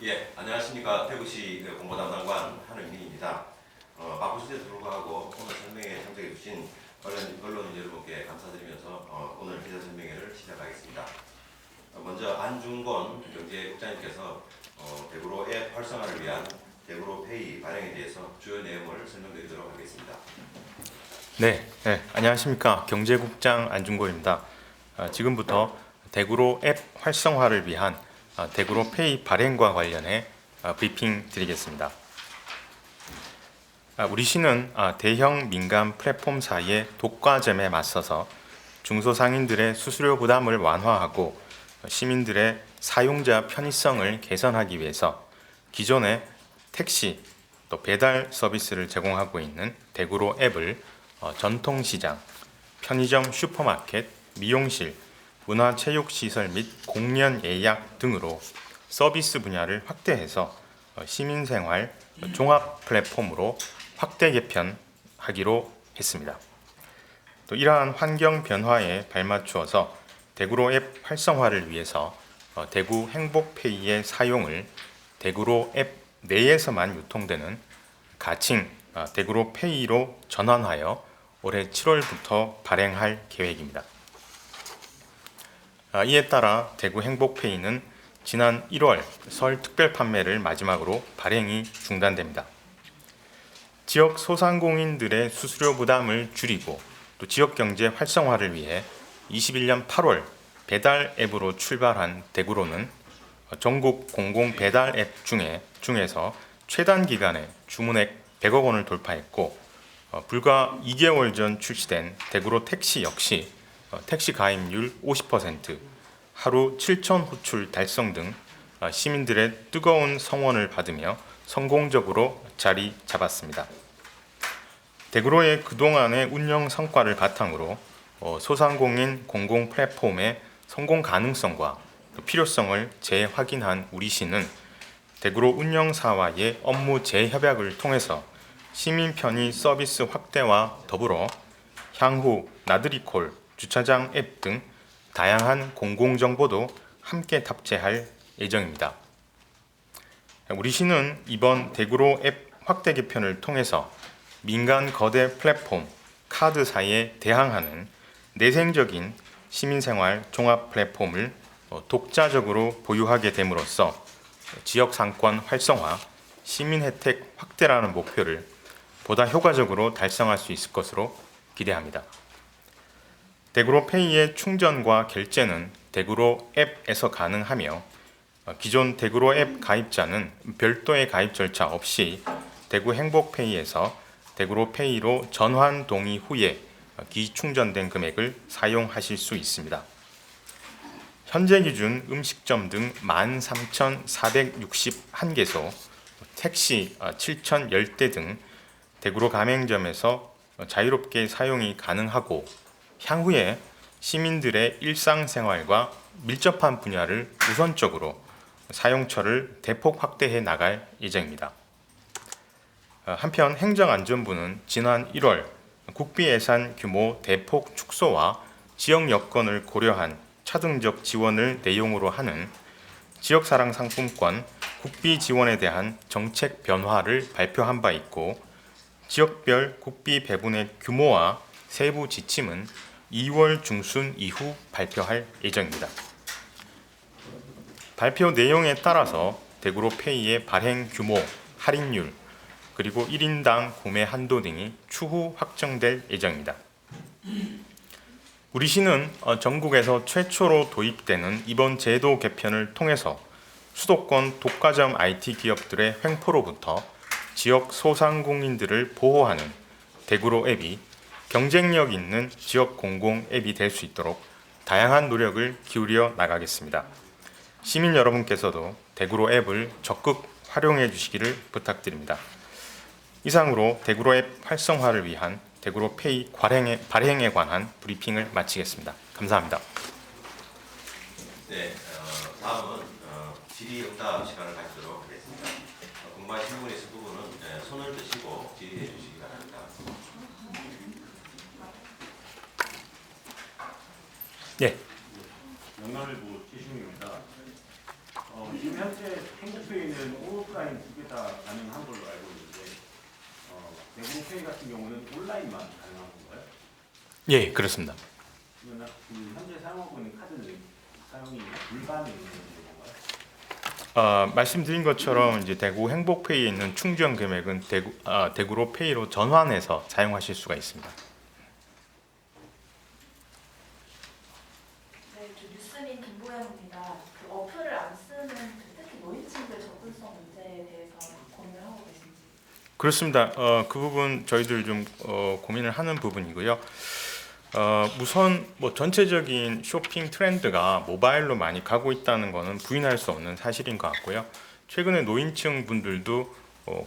예, 안녕하십니까. 대구시 공보담당관 한은민입니다. 바쁘신데도 불구하고 오늘 설명회에 참석해 주신 언론인 여러분께 감사드리면서 오늘 기자 설명회를 시작하겠습니다. 먼저 안중건 경제국장님께서 대구로 앱 활성화를 위한 대구로 페이 발행에 대해서 주요 내용을 설명드리도록 하겠습니다. 네, 안녕하십니까. 경제국장 안중곤입니다. 지금부터 대구로 앱 활성화를 위한 대구로 페이 발행과 관련해 브리핑 드리겠습니다. 우리 시는 대형 민간 플랫폼사의 독과점에 맞서서 중소상인들의 수수료 부담을 완화하고 시민들의 사용자 편의성을 개선하기 위해서 기존의 택시 또 배달 서비스를 제공하고 있는 대구로 앱을 전통시장, 편의점, 슈퍼마켓, 미용실, 문화체육시설 및 공연 예약 등으로 서비스 분야를 확대해서 시민생활 종합 플랫폼으로 확대 개편하기로 했습니다. 또 이러한 환경 변화에 발맞추어서 대구로 앱 활성화를 위해서 대구 행복페이의 사용을 대구로 앱 내에서만 유통되는 가칭 대구로 페이로 전환하여 올해 7월부터 발행할 계획입니다. 이에 따라 대구 행복페이는 지난 1월 설 특별 판매를 마지막으로 발행이 중단됩니다. 지역 소상공인들의 수수료 부담을 줄이고 또 지역 경제 활성화를 위해 21년 8월 배달 앱으로 출발한 대구로는 전국 공공 배달 앱 중에서 최단 기간에 주문액 100억 원을 돌파했고 불과 2개월 전 출시된 대구로 택시 역시 택시 가입률 50%, 하루 7천 호출 달성 등 시민들의 뜨거운 성원을 받으며 성공적으로 자리 잡았습니다. 대구로의 그동안의 운영 성과를 바탕으로 소상공인 공공 플랫폼의 성공 가능성과 필요성을 재확인한 우리 시는 대구로 운영사와의 업무 재협약을 통해서 시민 편의 서비스 확대와 더불어 향후 나들이콜, 주차장 앱 등 다양한 공공정보도 함께 탑재할 예정입니다. 우리 시는 이번 대구로 앱 확대 개편을 통해서 민간 거대 플랫폼, 카드사에 대항하는 내생적인 시민생활 종합 플랫폼을 독자적으로 보유하게 됨으로써 지역 상권 활성화, 시민 혜택 확대라는 목표를 보다 효과적으로 달성할 수 있을 것으로 기대합니다. 대구로 페이의 충전과 결제는 대구로 앱에서 가능하며 기존 대구로 앱 가입자는 별도의 가입 절차 없이 대구 행복페이에서 대구로 페이로 전환 동의 후에 기충전된 금액을 사용하실 수 있습니다. 현재 기준 음식점 등 13,461개소, 택시 7,010대 등 대구로 가맹점에서 자유롭게 사용이 가능하고 향후에 시민들의 일상생활과 밀접한 분야를 우선적으로 사용처를 대폭 확대해 나갈 예정입니다. 한편 행정안전부는 지난 1월 국비예산 규모 대폭 축소와 지역 여건을 고려한 차등적 지원을 내용으로 하는 지역사랑 상품권 국비 지원에 대한 정책 변화를 발표한 바 있고 지역별 국비 배분의 규모와 세부 지침은 2월 중순 이후 발표할 예정입니다. 발표 내용에 따라서 대구로 페이의 발행 규모, 할인율, 그리고 1인당 구매 한도 등이 추후 확정될 예정입니다. 우리 시는 전국에서 최초로 도입되는 이번 제도 개편을 통해서 수도권 독과점 IT 기업들의 횡포로부터 지역 소상공인들을 보호하는 대구로 앱이 경쟁력 있는 지역 공공 앱이 될 수 있도록 다양한 노력을 기울여 나가겠습니다. 시민 여러분께서도 대구로 앱을 적극 활용해 주시기를 부탁드립니다. 이상으로 대구로 앱 활성화를 위한 대구로 페이 발행에 관한 브리핑을 마치겠습니다. 감사합니다. 네, 다음은 질의응답 시간을 가지도록 하겠습니다. 궁금하신 부분이 있을 부분은 손을 드시고 질의해 주시기 바랍니다. 네. 영남일보 최시웅입니다. 지금 현재 행복페이는 오프라인 두 개 다 가능한 걸로 알고 있는데 대구페이 같은 경우는 온라인만 가능한 건가요? 예, 그렇습니다. 그러면 현재 사용하고 있는 카드는 사용이 불가능한 건가요? 말씀드린 것처럼 이제 대구 행복페이에 있는 충전 금액은 대구로 페이로 전환해서 사용하실 수가 있습니다. 네, 뉴스민 김보영입니다. 그 어플을 안 쓰는 특히 노인층들 접근성 문제에 대해서 고민을 하고 계신지. 그렇습니다. 그 부분 저희들 좀 고민을 하는 부분이고요. 우선 뭐 전체적인 쇼핑 트렌드가 모바일로 많이 가고 있다는 것은 부인할 수 없는 사실인 것 같고요. 최근에 노인층 분들도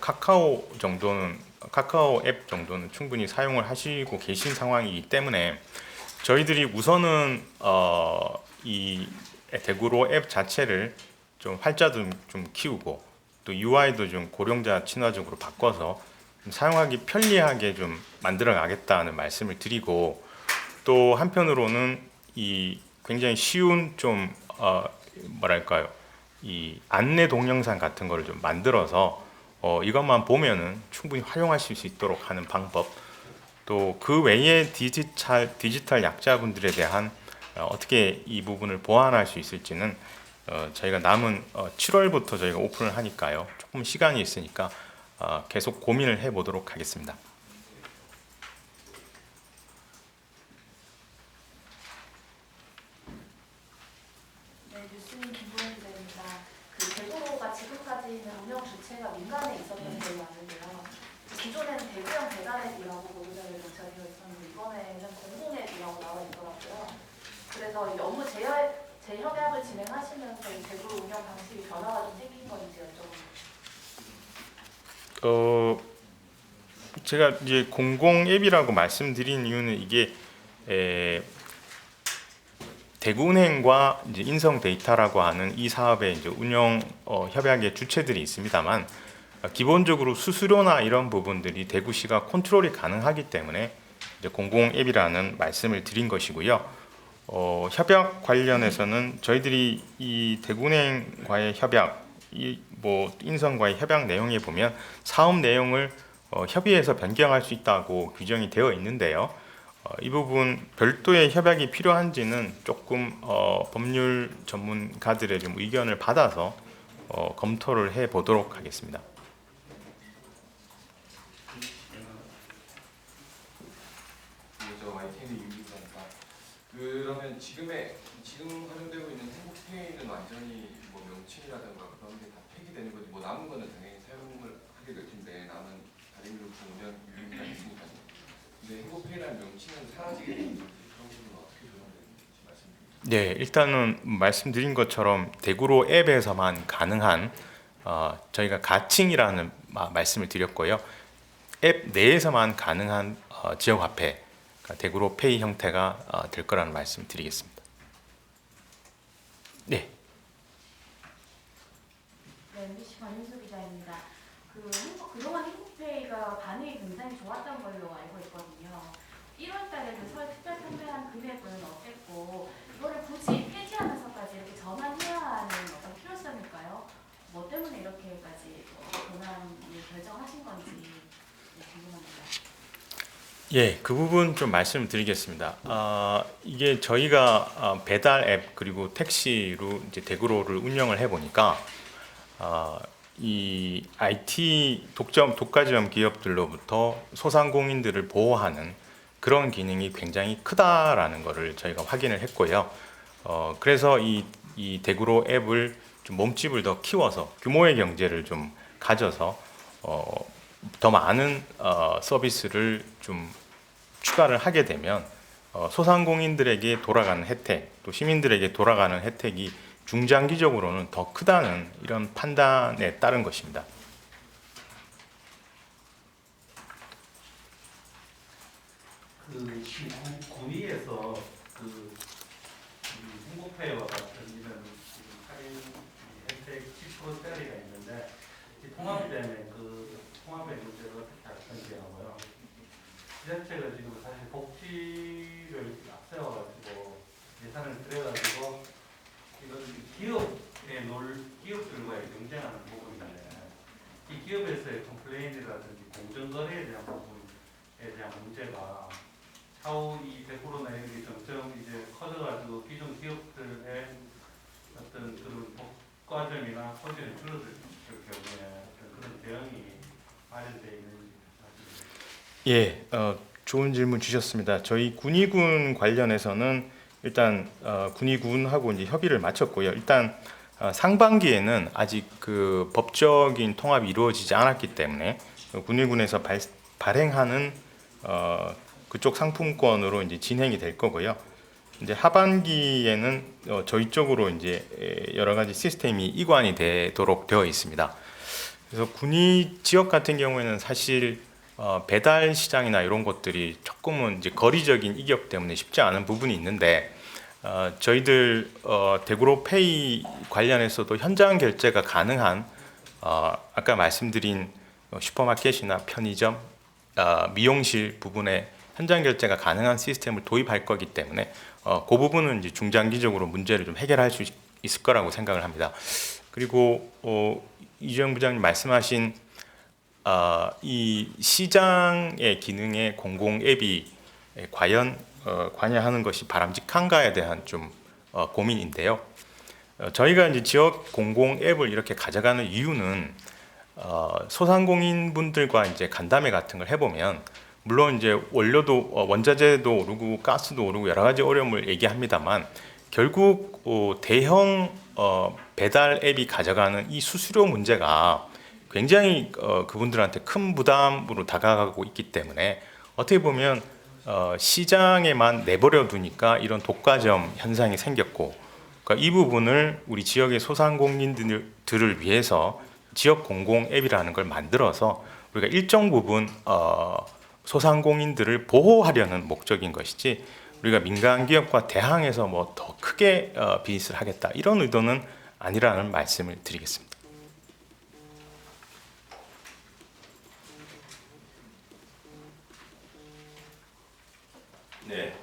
카카오 앱 정도는 충분히 사용을 하시고 계신 상황이기 때문에 저희들이 우선은 이 대구로 앱 자체를 좀 활자 좀 키우고 또 UI도 좀 고령자 친화적으로 바꿔서 좀 사용하기 편리하게 좀 만들어 가겠다는 말씀을 드리고, 또 한편으로는 이 굉장히 쉬운 좀 뭐랄까요, 이 안내 동영상 같은 거를 좀 만들어서 이것만 보면은 충분히 활용하실 수 있도록 하는 방법, 또 그 외에 디지털 약자분들에 대한 어떻게 이 부분을 보완할 수 있을지는 저희가 남은 7월부터 저희가 오픈을 하니까요, 조금 시간이 있으니까 계속 고민을 해보도록 하겠습니다. 네, 뉴스민 김보영 기자입니다. 그 대구로가 지금까지는 운영 주체가 민간에 있었던 걸로 아는데요. 기존에는 대구형 배달앱이라고 보도자료에 적혀져 있었는데 이번에는 공공앱이라고 나와 있더라고요. 그래서 이 업무 재협약을 진행하시면서 이 대구로 운영 방식이 변화가 좀 생긴 건지 여쭤봅니다. 제가 이제 공공 앱이라고 말씀드린 이유는 이게 대구은행과 이제 인성데이터라고 하는 이 사업의 이제 운영 협약의 주체들이 있습니다만, 기본적으로 수수료나 이런 부분들이 대구시가 컨트롤이 가능하기 때문에 이제 공공 앱이라는 말씀을 드린 것이고요. 협약 관련해서는 저희들이 이 대구은행과의 협약, 뭐 인성과의 협약 내용에 보면 사업 내용을 협의해서 변경할 수 있다고 규정이 되어 있는데요. 이 부분 별도의 협약이 필요한지는 조금 법률 전문가들의 좀 의견을 받아서 검토를 해 보도록 하겠습니다. 저 YTN의 유기사니까 그러면 지금 활용되고 있는 행복페이는 완전히 뭐 명칭이라든가 그런 게 다 폐기되는 거지, 뭐 남은 거는 당연히 사용을 하게 될 텐데 남은 다른 이름 운영 유의가 있으니까요. 근데 행복페이라는 명칭은 사라지게 되는 건지 그런 부분은 어떻게 조정되는지 말씀드립니다. 네, 일단은 말씀드린 것처럼 대구로 앱에서만 가능한 저희가 가칭이라는 말씀을 드렸고요. 앱 내에서만 가능한 지역화폐, 그러니까 대구로 페이 형태가 될 거라는 말씀을 드리겠습니다. 네. 네, MBC 권인수 기자입니다. 그동안 행복페이가 반응이 굉장히 좋았던 걸로 알고 있거든요. 1월 달에 서울 특별 판매한 금액은 어땠고, 이거를 굳이 폐지하면서까지 이렇게 전환해야 하는 어떤 필요성일까요? 뭐 때문에 이렇게까지 전환을 결정하신 건지 궁금합니다. 예, 그 부분 좀 말씀드리겠습니다. 이게 저희가 배달 앱 그리고 택시로 이제 대구로를 운영을 해보니까 이 IT 독과점 기업들로부터 소상공인들을 보호하는 그런 기능이 굉장히 크다라는 것을 저희가 확인을 했고요. 그래서 이 대구로 앱을 좀 몸집을 더 키워서 규모의 경제를 좀 가져서 더 많은 서비스를 좀 추가를 하게 되면 소상공인들에게 돌아가는 혜택, 또 시민들에게 돌아가는 혜택이 중장기적으로는 더 크다는 이런 판단에 따른 것입니다. 건의에서 행복페이와 같은 이런 할인 혜택 10%짜리가 있는데 이 통합 때문에 그 통합의 문제를 어떻게 할 건지 하고요. 지자체가 지금 사실 복지를 앞세워가지고 예산을 들여가지고 이런 기업 놀 기업들과의 경쟁하는 부분인데 이 기업에서의 컴플레인이라든지 공정거래에 대한 부분에 대한 문제가 차후 이 100% 내역이 점점 이제 커져가지고 기존 기업들의 어떤 그런 과점이나 소지는 줄어들 경우에 어떤 그런 대응이 마련되어 있는지 사실. 예, 좋은 질문 주셨습니다. 저희 군의군 관련해서는 일단 군의군하고 이제 협의를 마쳤고요. 일단 상반기에는 아직 그 법적인 통합이 이루어지지 않았기 때문에 군의군에서 발행하는 그쪽 상품권으로 이제 진행이 될 거고요. 이제 하반기에는 저희 쪽으로 이제 여러 가지 시스템이 이관이 되도록 되어 있습니다. 그래서 군의 지역 같은 경우에는 사실 배달 시장이나 이런 것들이 조금은 이제 거리적인 이격 때문에 쉽지 않은 부분이 있는데 저희들 대구로페이 관련해서도 현장 결제가 가능한 아까 말씀드린 슈퍼마켓이나 편의점, 미용실 부분에 현장 결제가 가능한 시스템을 도입할 거기 때문에 그 부분은 이제 중장기적으로 문제를 좀 해결할 수 있을 거라고 생각을 합니다. 그리고 이주영 부장님 말씀하신 이 시장의 기능에 공공 앱이 과연 관여하는 것이 바람직한가에 대한 좀 고민인데요. 저희가 이제 지역 공공 앱을 이렇게 가져가는 이유는 소상공인 분들과 이제 간담회 같은 걸 해보면 물론 이제 원료도 원자재도 오르고 가스도 오르고 여러 가지 어려움을 얘기합니다만 결국 대형 배달 앱이 가져가는 이 수수료 문제가 굉장히 그분들한테 큰 부담으로 다가가고 있기 때문에 어떻게 보면 시장에만 내버려 두니까 이런 독과점 현상이 생겼고, 그러니까 이 부분을 우리 지역의 소상공인들을 위해서 지역 공공 앱이라는 걸 만들어서 우리가 일정 부분 소상공인들을 보호하려는 목적인 것이지 우리가 민간 기업과 대항해서 뭐 더 크게 비즈니스를 하겠다 이런 의도는 아니라는 말씀을 드리겠습니다. 네,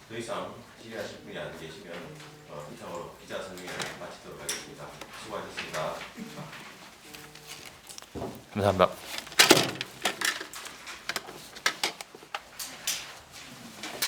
더 이상 질의하실 분이 안 계시면 이상으로 기자 설명회를 마치도록 하겠습니다. 수고하셨습니다. 감사합니다.